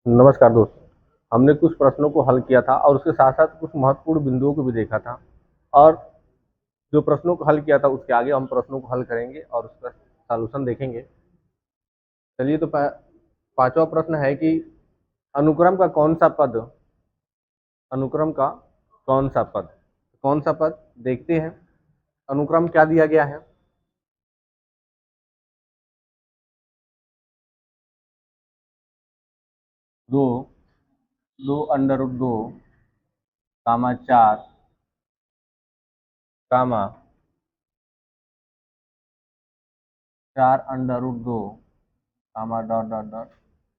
नमस्कार दोस्त। हमने कुछ प्रश्नों को हल किया था और उसके साथ साथ कुछ महत्वपूर्ण बिंदुओं को भी देखा था। और जो प्रश्नों को हल किया था उसके आगे हम प्रश्नों को हल करेंगे और उसका सॉल्यूशन देखेंगे। चलिए तो पांचवा प्रश्न है कि अनुक्रम का कौन सा पद अनुक्रम का कौन सा पद देखते हैं। अनुक्रम क्या दिया गया है? दो, दो अंडर रूट दो, कामा चार, कामा चार अंडर रूट दो, कामा डॉट डॉट डॉट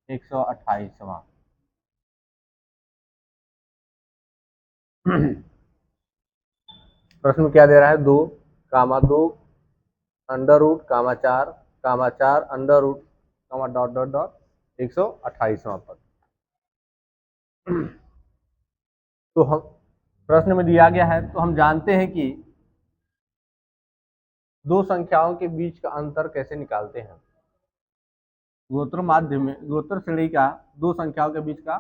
128वां। प्रश्न क्या दे रहा है? दो, कामा दो, अंडर रूट, कामा चार अंडर रूट, कामा डॉट डॉट डॉट 128वां पद। तो हम प्रश्न में दिया गया है तो हम जानते हैं कि दो संख्याओं के बीच का अंतर कैसे निकालते हैं। गुणोत्तर माध्य में गुणोत्तर श्रेणी का दो संख्याओं के बीच का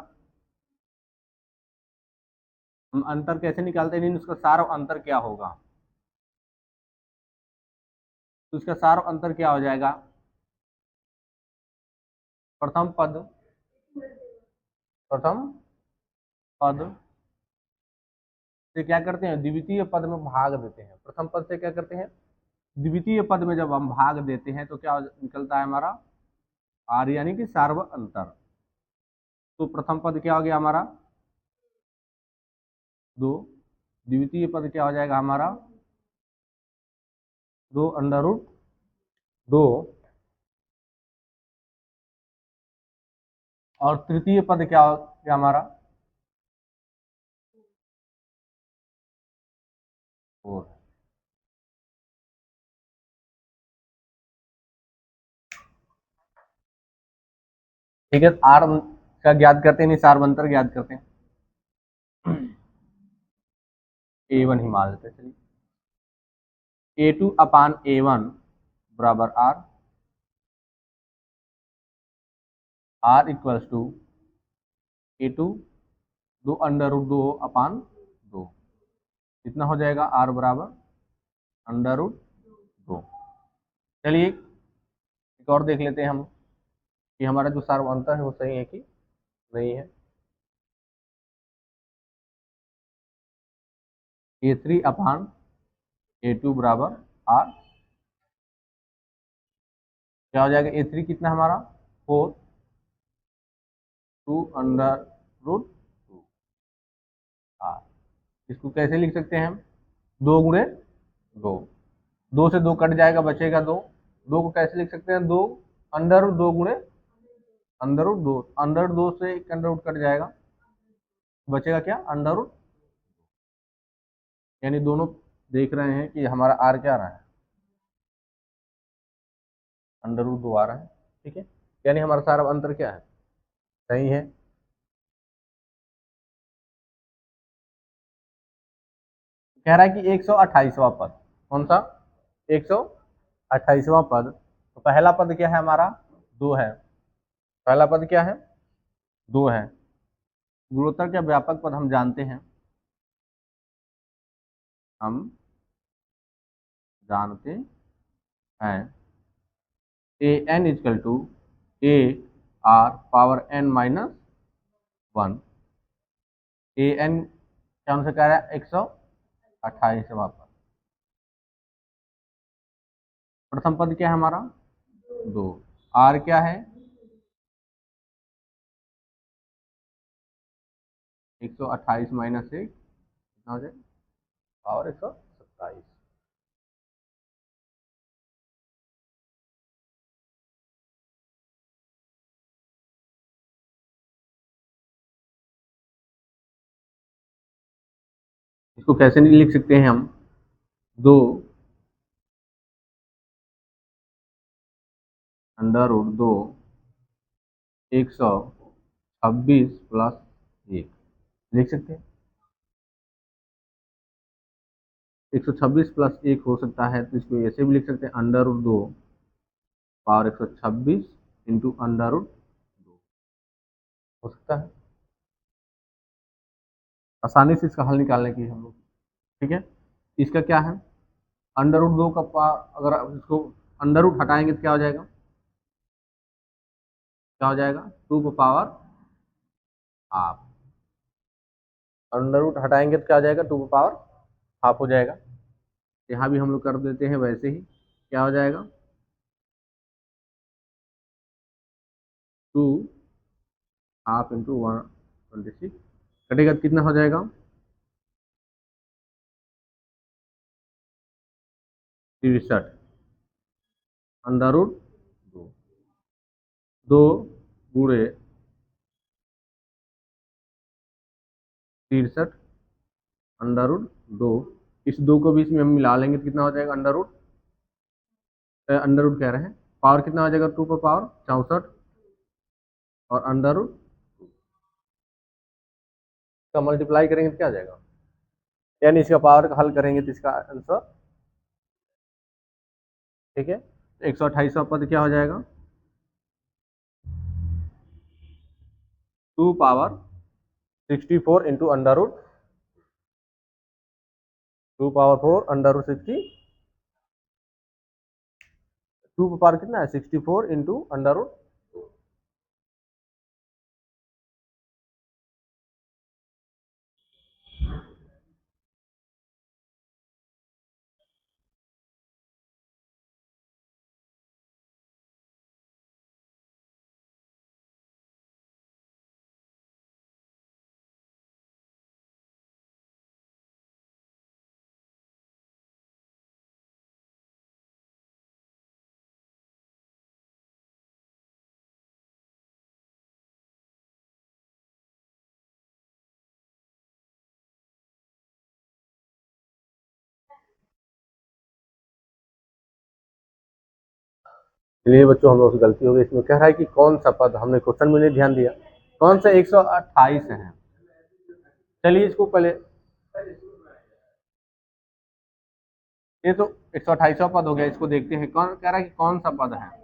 हम अंतर कैसे निकालते हैं, उसका सार अंतर क्या होगा। तो इसका सार अंतर क्या हो जाएगा? प्रथम पद प्रथम पद से क्या करते हैं, द्वितीय पद में भाग देते हैं। प्रथम पद से क्या करते हैं, द्वितीय पद में जब हम भाग देते हैं तो क्या निकलता है हमारा? आर यानी कि सार्व अंतर। तो प्रथम पद क्या हो गया हमारा? दो। द्वितीय पद क्या हो जाएगा हमारा? दो अंडर रूट दो। और तृतीय पद क्या हो गया हमारा? फोर। ठीक है, आर का ज्ञात करते हैं, नहीं सार्व अंतर ज्ञात करते हैं। A1 ही मान लेते हैं। चलिए A2 अपान A1 बराबर are, are equals to A2 दो अंडर रूट दो अपान दो। कितना हो जाएगा? आर बराबर अंडर रूट दो। चलिए एक और देख लेते हैं हम कि हमारा जो सार्व अंतर है वो सही है कि नहीं है। A3 अपान A2 बराबर आर। क्या हो जाएगा? A3 कितना हमारा? 4, 2 अंडर रूट 2 आर। इसको कैसे लिख सकते हैं हम? दो गुणे दो, दो से दो कट जाएगा, बचेगा दो। दो को कैसे लिख सकते हैं? दो अंडर रूट दो गुणे अंडर रूट दो, अंडर दो से एक अंडर रूट कट जाएगा, बचेगा क्या? Under root. यानी दोनों देख रहे हैं कि हमारा आर क्या आ रहा है? अंडर रूट दो आ रहा है। ठीक है, यानी हमारा सारा अंतर क्या है? सही है। कह रहा है कि 128वां पद कौन सा? 128वां पद। तो पहला पद क्या है हमारा? दो है। पहला पद क्या है? दो है। गुणोत्तर के व्यापक पद हम जानते हैं, हम जानते हैं A N is equal to A R power N minus one. A N क्या उनसे कह रहा है? 128वां पद। प्रथम पद क्या है हमारा? दो। आर क्या है? 128 माइनस एक कितना हो जाए? पावर 127। इसको कैसे नहीं लिख सकते हैं हम? दो अंडर रूट दो 126 प्लस एक लिख सकते हैं। 126 प्लस एक हो सकता है तो इसको ऐसे भी लिख सकते हैं, अंडर रूट दो पावर 126 इंटू अंडर रूट दो। हो सकता है, आसानी से इसका हल निकालने की हम लोग। ठीक है, इसका क्या है, अंडर रूट 2 का अगर आप इसको अंडर रूट हटाएंगे तो क्या हो जाएगा, क्या हो जाएगा, 2 का पावर हाफ। अंडर रूट हटाएंगे तो क्या हो जाएगा, 2 का पावर हाफ हो जाएगा। यहाँ भी हम लोग कर देते हैं वैसे ही, क्या हो जाएगा, 2 हाफ इंटू 126 कटेगा तो कितना हो जाएगा, 63 अंडर रूट 2, 2 गुणे 63 अंडर रूट 2, इस 2 को भी इसमें हम मिला लेंगे तो कितना हो जाएगा, अंडर रूट कह रहे हैं, पावर कितना हो जाएगा, 2 का पावर 64 और अंडर रूट का मल्टीप्लाई करेंगे तो क्या आ जाएगा, यानी इसका पावर का हल करेंगे तो इसका आंसर, ठीक है, 128वां पद क्या हो जाएगा, 2 पावर 64 इंटू अंडर रूट 2 का पावर कितना है, 64 इंटू अंडर रूट, चलिए बच्चों हम लोग से गलती हो गई, इसमें कह रहा है कि कौन सा पद, हमने क्वेश्चन में नहीं ध्यान दिया, कौन सा 128 है। चलिए इसको पहले, ये तो 128वां पद हो गया, इसको देखते हैं कौन कह रहा है कि कौन सा पद है।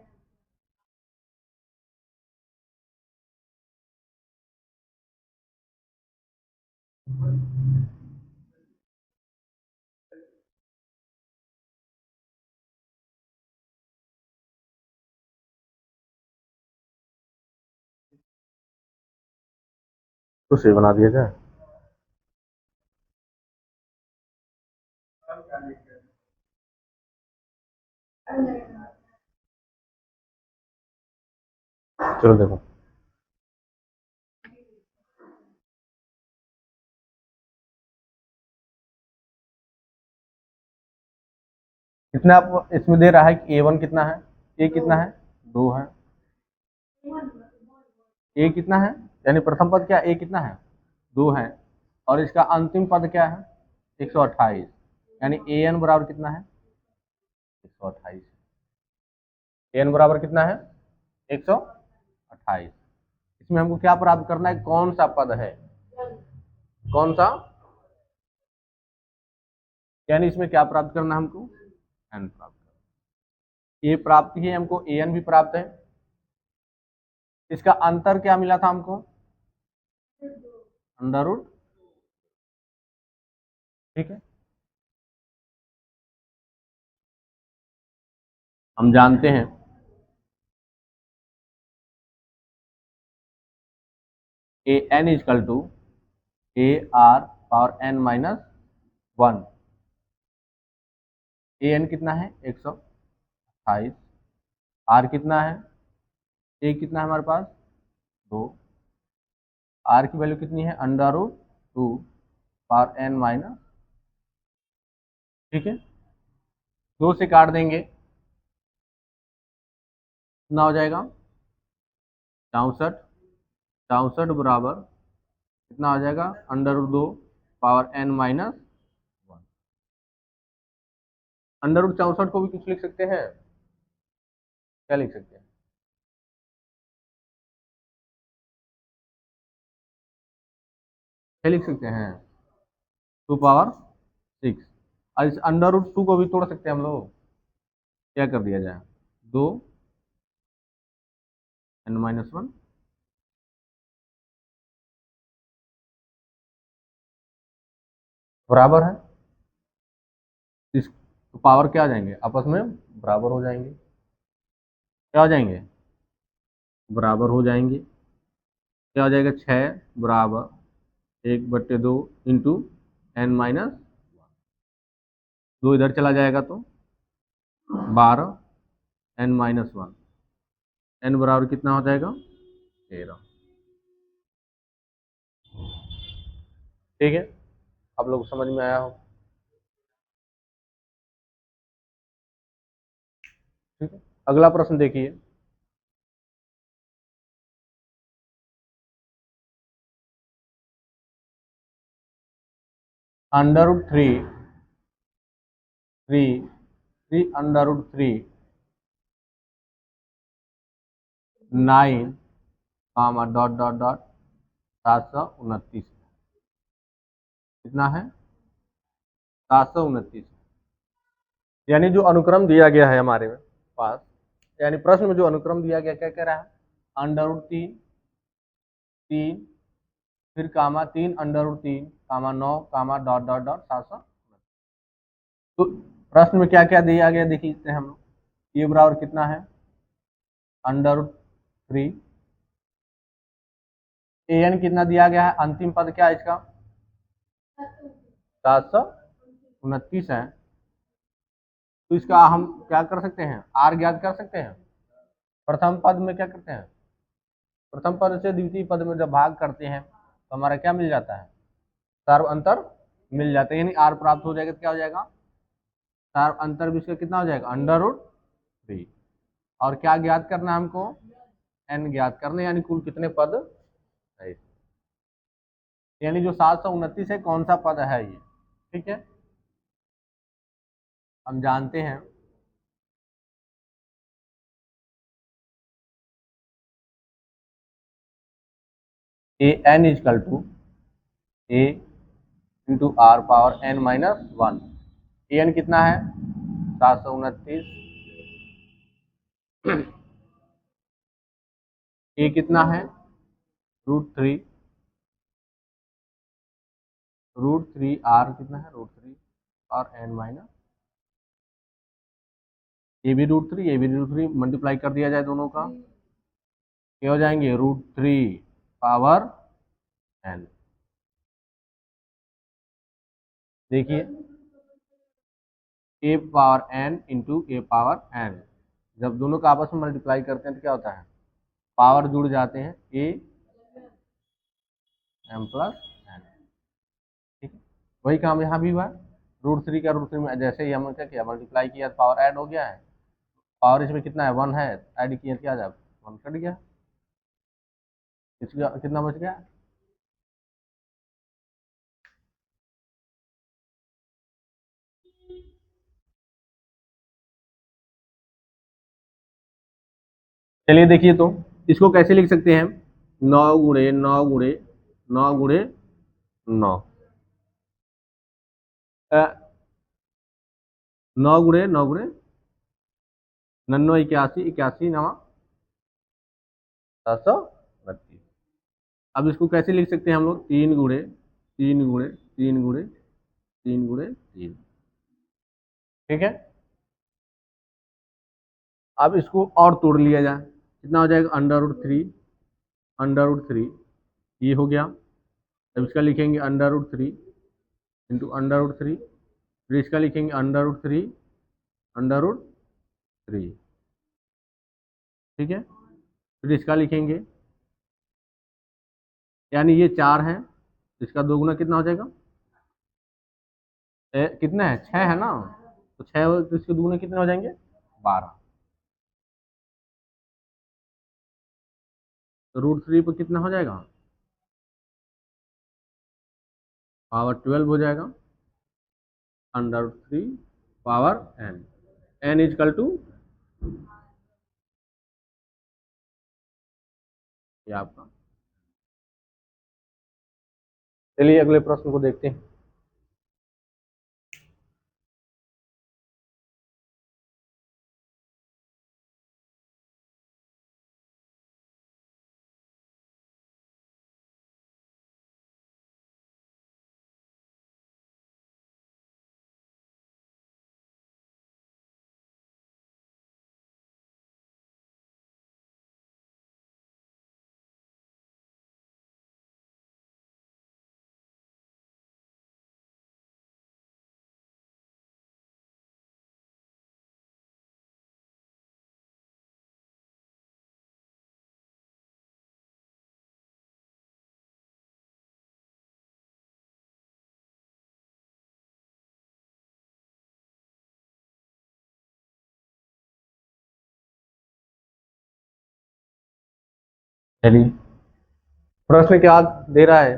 तो से बना दिया जाए, चलो देखो, कितना आप इसमें दे रहा है कि A1 कितना है, ए कितना है, 2 है, ए कितना है, यानी प्रथम पद क्या, ए कितना है, 2 है, और इसका अंतिम पद क्या है, 128, यानी ए एन बराबर कितना है, 128, एन बराबर कितना है, 128। इसमें हमको क्या प्राप्त करना है, कौन सा पद है, कौन सा, यानी इसमें क्या प्राप्त करना है हमको, एन प्राप्त करना, ए प्राप्त ही हमको, ए एन भी प्राप्त है, इसका अंतर क्या मिला था हमको, अंडर रूट, ठीक है, हम जानते हैं A N is equal to A R power N minus 1, A N कितना है, 128, आर कितना है, ए कितना है हमारे पास, 2, आर की वैल्यू कितनी है, under root 2 power N minus, ठीक है, 2 से काट देंगे, कितना हो जाएगा, 64, 64 बराबर कितना हो जाएगा, under root 2 power N minus 1, under root 64 को भी कुछ लिख सकते हैं, क्या लिख सकते हैं, क्या लिख सकते हैं, 2 पावर 6, और इस अंडर रूट 2 को भी तोड़ सकते हैं हम लोग, क्या कर दिया जाए, 2 n-1 बराबर है, इस तो पावर क्या आ जाएंगे, आपस में बराबर हो जाएंगे। क्या हो जाएंगे, बराबर हो जाएंगे। क्या हो जाएगा, 6 बराबर 1/2 इंटू n-, 2 इधर चला जाएगा तो 12 n-1, n बराबर कितना हो जाएगा, 13। ठीक है, आप लोग समझ में आया हो। ठीक है, अगला प्रश्न देखिए। √3 3 9 कामा डॉट डॉट डॉट 729 कितना है, 729। यानी जो अनुक्रम दिया गया है हमारे पास, यानी प्रश्न में जो अनुक्रम दिया गया क्या कह रहा है, √3 3 फिर कामा 3 √3 कामा 9 कामा डॉट डॉट डॉट 700। तो प्रश्न में क्या क्या दिया गया देखते हैं हम लोग। ये बराबर कितना है, √3 an कितना दिया गया है, अंतिम पद क्या है इसका, 729 है। तो इसका हम क्या कर सकते हैं, आर ज्ञात कर सकते हैं। प्रथम पद में क्या करते हैं, प्रथम पद से द्वितीय पद में जब भाग करते हैं तो हमारा क्या मिल जाता है, सर्व अंतर मिल जाता है, यानी आर प्राप्त हो जाएगा तो क्या हो जाएगा, सर्व अंतर भी इसका कितना हो जाएगा, √3। और क्या ज्ञात करना है हमको, n ज्ञात करना, यानी कुल कितने पद है, यानी जो 729 है कौन सा पद है ये। ठीक है, हम जानते हैं an is equal to a into R power n-1। an कितना है, 729, a कितना है, √3, √3 r कितना है, √3 और n-, ये भी √3 ये भी √3 मल्टीप्लाई कर दिया जाए दोनों का, क्या हो जाएंगे, √3 पावर n। देखिए a power n into a power n, जब दोनों का आपस में मल्टीप्लाई करते हैं तो क्या होता है, पावर जुड़ जाते हैं, a m प्लस n। ठीक है, वही काम यहाँ भी हुआ, √3 का √3 में जैसे ही हमने क्या किया, मल्टीप्लाई किया, पावर ऐड हो गया है, पावर इसमें कितना है, 1 है, ऐड किया क्या जाए, 1 कट गया, इसका कितना बच गया। चलिए देखिए, तो इसको कैसे लिख सकते हैं, 9 × 9 × 9 × 9, 9 × 9 × 99 81 81 9 732। अब इसको कैसे लिख सकते हैं हम लोग, 3 × 3 × 3 × 3 × 3। ठीक है, अब इसको और तोड़ लिया जाए, कितना हो जाएगा, √3 ये हो गया। अब इसका लिखेंगे √3 इंटू √3, फिर इसका लिखेंगे √3 √3। ठीक है, फिर इसका लिखेंगे, यानी ये 4 है, इसका दोगुना कितना हो जाएगा, कितना है, 6 है ना, तो 6 तो इसके दोगुने कितने हो जाएंगे, 12। तो √3 पर कितना हो जाएगा, पावर 12 हो जाएगा, √3 power n, n is equal to ये आपका। चलिए अगले प्रश्न को देखते हैं। चलिए, प्रश्न क्या दे रहा है?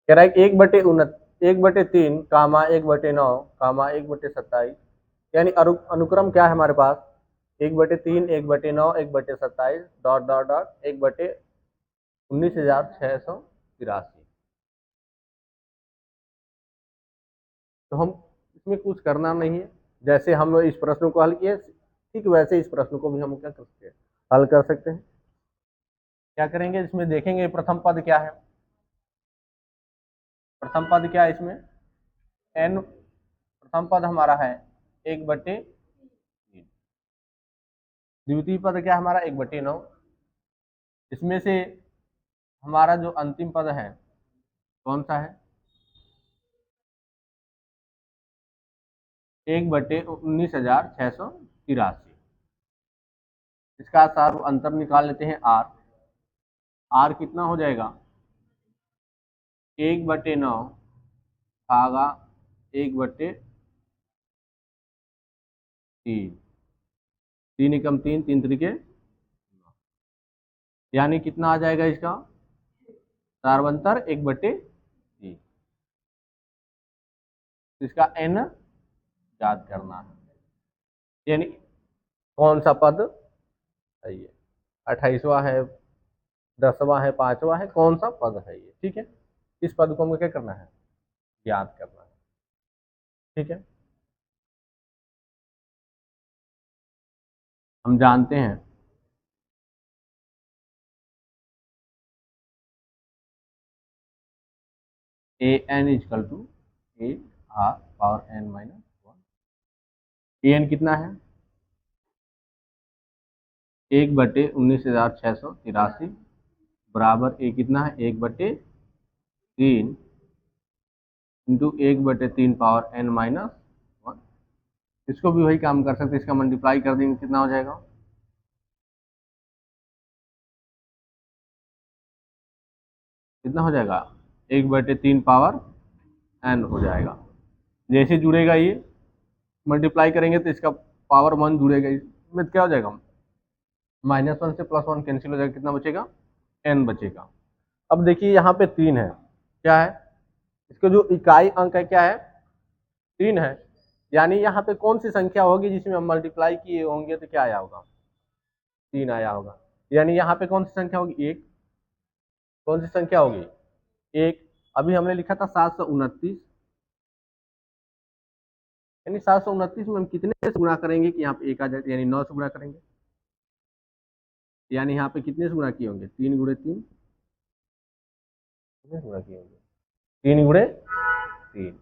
कह रहा है कि 1/3 कामा 1/9 कामा 1/27, यानी अनुक्रम क्या है हमारे पास? 1/3, 1/9, 1/27, डॉट डॉट डॉट 1/19,683। तो हम इसमें कुछ करना नहीं है, जैसे हम इस प्रश्न को हल किए ठीक वैसे इस प्रश्न को भी हम क्या कर सकते हैं, हल कर सकते हैं। क्या करेंगे, इसमें देखेंगे प्रथम पद क्या है। प्रथम पद क्या है इसमें? एन, प्रथम पद हमारा है 1/3, द्वितीय पद क्या है हमारा 1/9। इसमें से हमारा जो अंतिम पद है कौन सा है? 1/19,683। इसका सार अंतर निकाल लेते हैं आर। आर कितना हो जाएगा? 1/9 भागा 1/3, 3 एकम 3, 3 त्रिके, यानी कितना आ जाएगा इसका सार्वंतर 1/3। इसका एन याद करना है, यानी कौन सा पद है ये, 28वां है, 10वां है, 5वां है, कौन सा पद है ये? ठीक है, इस पद को हमें क्या करना है, याद करना है। ठीक है, हम जानते हैं A N is equal to A R power N minus 1। A N कितना है? 1/19,683 बराबर ए कितना है? 1/3 इंटू 1/3 पावर एन माइनस 1। इसको भी वही काम कर सकते, इसका मल्टीप्लाई कर देंगे, कितना हो जाएगा? कितना हो जाएगा? 1/3 पावर एन हो जाएगा। जैसे जुड़ेगा ये, मल्टीप्लाई करेंगे तो इसका पावर 1 जुड़ेगा, इसमें क्या हो जाएगा? -1 से +1 कैंसिल हो जाएगा, कितना बचेगा? एन बचेगा। अब देखिए यहाँ पे 3 है, क्या है? इसका जो इकाई अंक है क्या है? 3 है, यानी यहाँ पे कौन सी संख्या होगी जिसमें हम मल्टीप्लाई किए होंगे तो क्या आया होगा? 3 आया होगा। यानी यहाँ पे कौन सी संख्या होगी? 1। कौन सी संख्या होगी? 1। अभी हमने लिखा था 729, यानी 729 में हम कितने से गुणा करेंगे कि यहाँ पे 1 आ जाए, यानी 9 से गुणा करेंगे, यानी यहाँ पे कितने से गुणा किए होंगे? 3 गुणे 3, कितने से गुणा किए होंगे? 3 गुणे 3।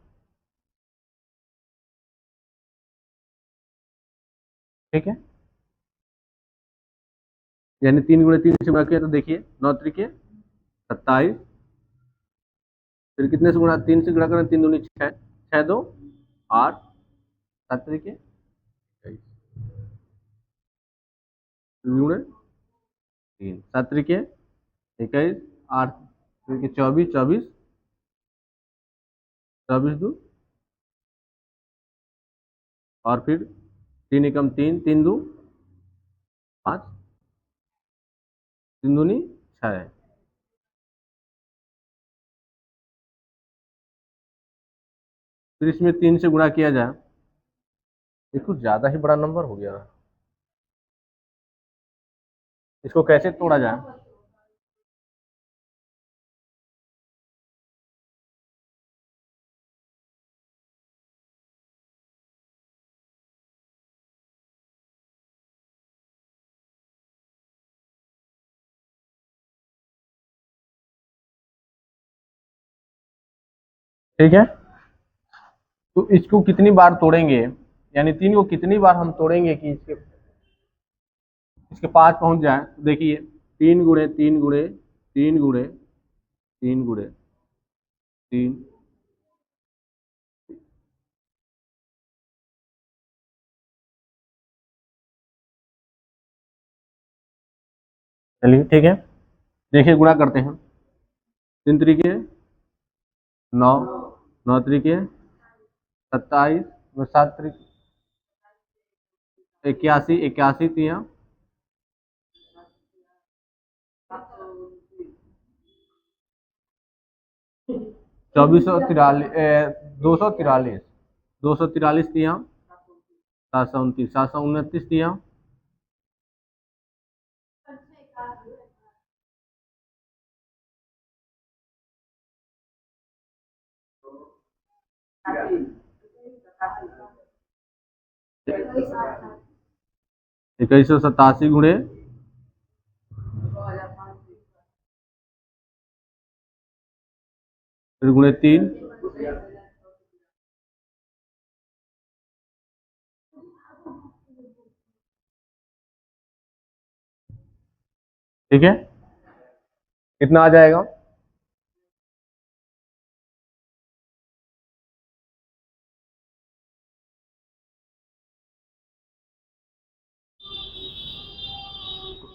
ठीक है, यानी 3 गुणे 3 से गुणा किया तो देखिए 9 त्रिके 27, फिर कितने से गुणा, 3 से गुणा करें, 3 दूनी 6, 6 2 8, 7 त्रिके 23, गुणे 3, 7 त्रिके 21, 8 त्रिके 24, 24, 24 दो, और फिर 3 एकम 3, 3 दो 5, 3 दूनी 6। फिर इसमें 3 से गुणा किया जाए, ये कुछ ज्यादा ही बड़ा नंबर हो गया, इसको कैसे तोड़ा जाए? ठीक है, तो इसको कितनी बार तोड़ेंगे, यानी 3 को कितनी बार हम तोड़ेंगे कि इसके 5 पहुंच जाए? तो देखिए 3 गुणे 3 गुणे 3 गुणे 3 गुणे 3, चलिए ठीक है, देखिए गुणा करते हैं। 3 त्रिके 9, 9 त्रिके 27, 7 त्रिके 81, 81 तिया 2443, 243, 243 दिया, 729, 729 दिया, 2187 गुणे फिर गुणे 3, ठीक है, कितना आ जाएगा?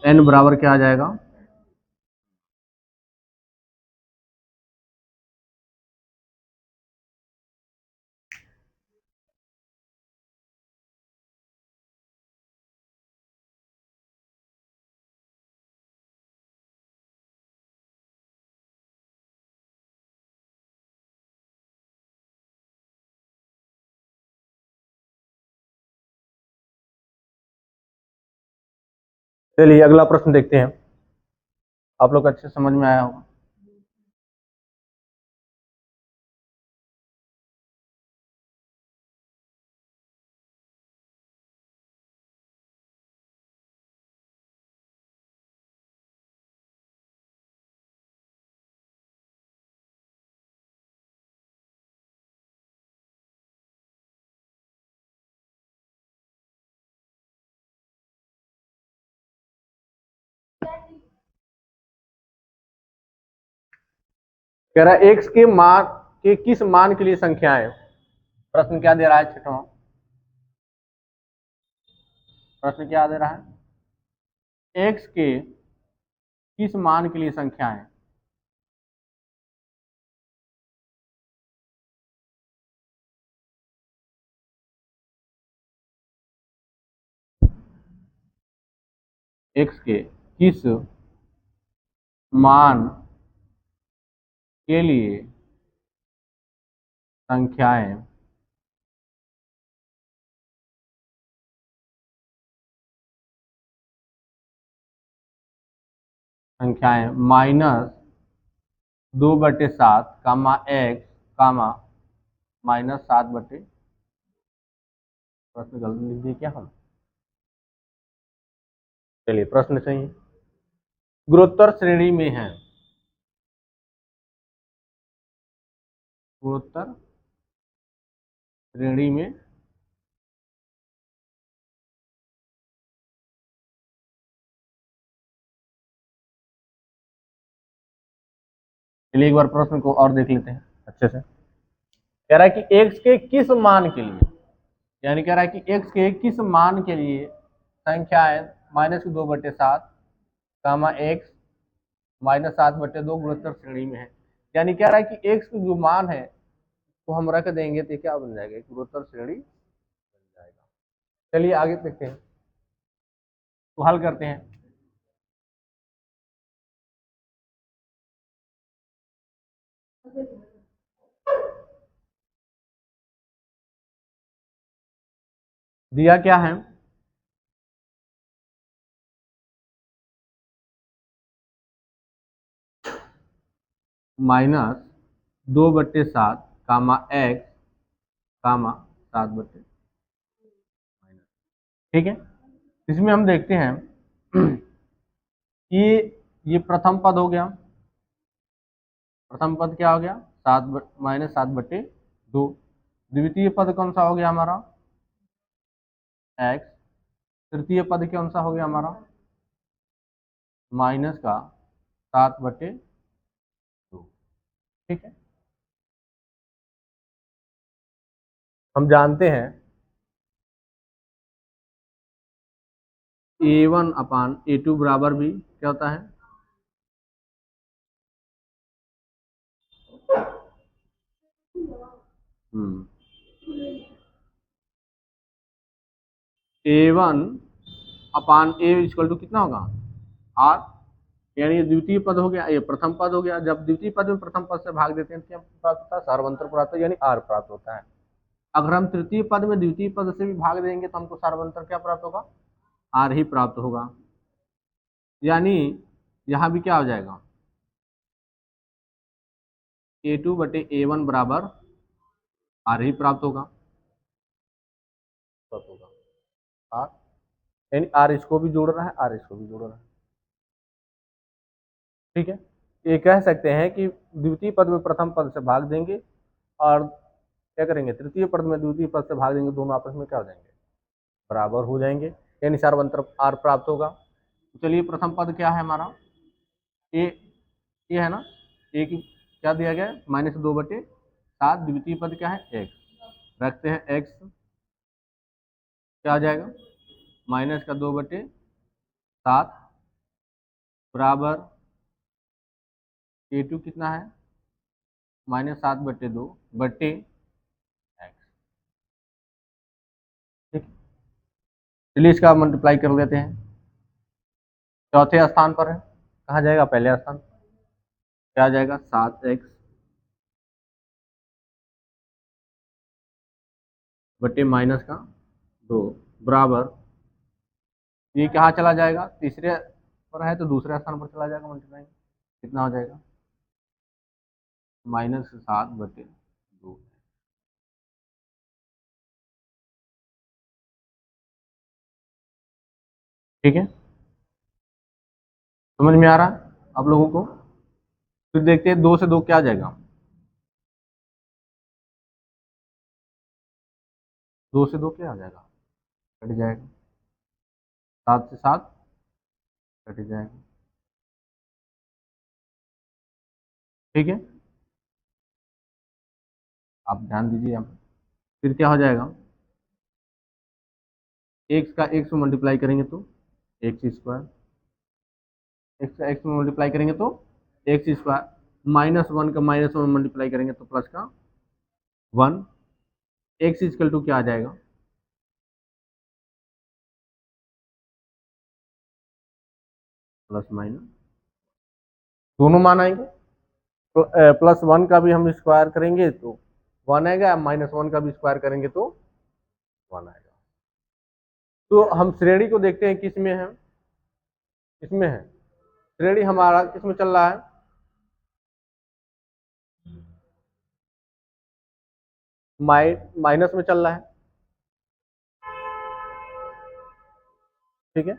n बराबर क्या आ जाएगा? चलिए अगला प्रश्न देखते हैं, आप लोग अच्छे समझ में आया होगा। कह रहा है x के मान के किस मान के लिए संख्याएं, प्रश्न क्या दे रहा है छठवां, प्रश्न क्या दे रहा है? x के किस मान के लिए संख्याएं, x के किस मान के लिए संख्याएं -2/7 कामा x कामा -7/, प्रश्न गलत लिख दिए क्या हम? चलिए प्रश्न सही है, गुणोत्तर श्रेणी में है, गुणोत्तर श्रेणी में चलिए एक बार प्रश्न को और देख लेते हैं अच्छे से। कह रहा है कि x के किस मान के लिए, यानी कह रहा है कि x के किस मान के लिए संख्याएं -2/7 कामा x -7/2 गुणोत्तर श्रेणी में है, यानी कह रहा है कि x जो मान है तो हम रख देंगे तो क्या बन जाएगा? गुणोत्तर श्रेणी बन जाएगा। चलिए आगे देखते हैं, तो हल करते हैं। दिया क्या है? -2/7 कामा x कामा 7/, ठीक है। इसमें हम देखते हैं कि ये प्रथम पद हो गया, प्रथम पद क्या हो गया? -7/2। द्वितीय पद कौन सा हो गया हमारा? x। तृतीय पद कौन सा हो गया हमारा? -7/2, ठीक है। हम जानते हैं A1/A2 बराबर भी क्या होता है? A1/A इक्वल टू कितना होगा? R। यानी ये द्वितीय पद हो गया, ये प्रथम पद हो गया। जब द्वितीय पद में प्रथम पद से भाग देते हैं तो क्या प्राप्त होता है? सार्वंतर प्राप्त होता है, यानी आर प्राप्त होता है। अगर हम तृतीय पद में द्वितीय पद से भी भाग देंगे तो हमको सार्वंतर क्या प्राप्त होगा? आर ही प्राप्त होगा। यानी यहाँ भी क्या हो जाएगा? A2/A1 बराबर आर ही प्राप्त होगा, आर, यानी आर इसको भी जोड़ रहा है, आर इसको भी जोड़ रहा है। ठीक है, ये कह सकते हैं कि द्वितीय पद में प्रथम पद से भाग देंगे और क्या करेंगे? तृतीय पद में द्वितीय पद से भाग देंगे, दोनों आपस में क्या हो जाएंगे? बराबर हो जाएंगे, यानी सार्वंतर आर प्राप्त होगा। तो चलिए प्रथम पद क्या है हमारा? ए, ये है ना, ए की क्या दिया गया है? -2/7। द्वितीय पद क्या है? एक्स। रखते हैं एक्स, क्या आ जाएगा? -2/7 बराबर A2 कितना है? -7/2 बटे एक्स। ठीक, चलिए इसका मल्टीप्लाई कर लेते हैं। चौथे स्थान पर है, कहाँ जाएगा? पहले स्थान, क्या आ जाएगा? 7x बटे -2 बराबर, ये कहाँ चला जाएगा? तीसरे पर है तो दूसरे स्थान पर चला जाएगा मल्टीप्लाई। कितना हो जाएगा? -7/2। ठीक है, समझ में आ रहा है आप लोगों को? फिर देखते हैं 2 से 2 क्या आ जाएगा? 2 से 2 क्या आ जाएगा? कट जाएगा। 7 से 7 कट जाएगा। ठीक है, आप ध्यान दीजिए यहाँ पे। फिर क्या हो जाएगा? एक्स का एक्स में मल्टीप्लाई करेंगे तो x², एक्स का एक्स में मल्टीप्लाई करेंगे तो x², -1 का -1 में मल्टीप्लाई करेंगे तो प्लस का 1। एक्स इक्वल टू क्या आ जाएगा? प्लस माइनस दोनों मान आएंगे। तो +1 का भी हम स्क्वायर करेंगे तो 1 आएगा, -1 का भी स्क्वायर करेंगे तो 1 आएगा। तो हम श्रेणी को देखते हैं किस में है? इसमें है। श्रेणी हमारा किस में चल रहा है? माइनस में चल रहा है। ठीक है,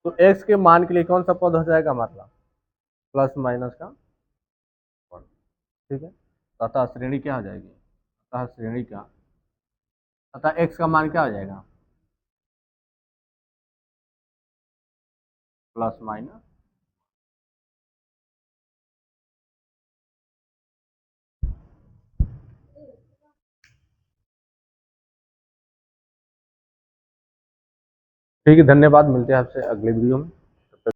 तो x के मान के लिए कौन सा पद हो जाएगा हमारा? प्लस माइनस का 1। ठीक है, अतः श्रेणी क्या हो जाएगी? अतः श्रेणी क्या, अतः x का मान क्या हो जाएगा? Plus minus. ठीक है, धन्यवाद, मिलते हैं आपसे अगले वीडियो में।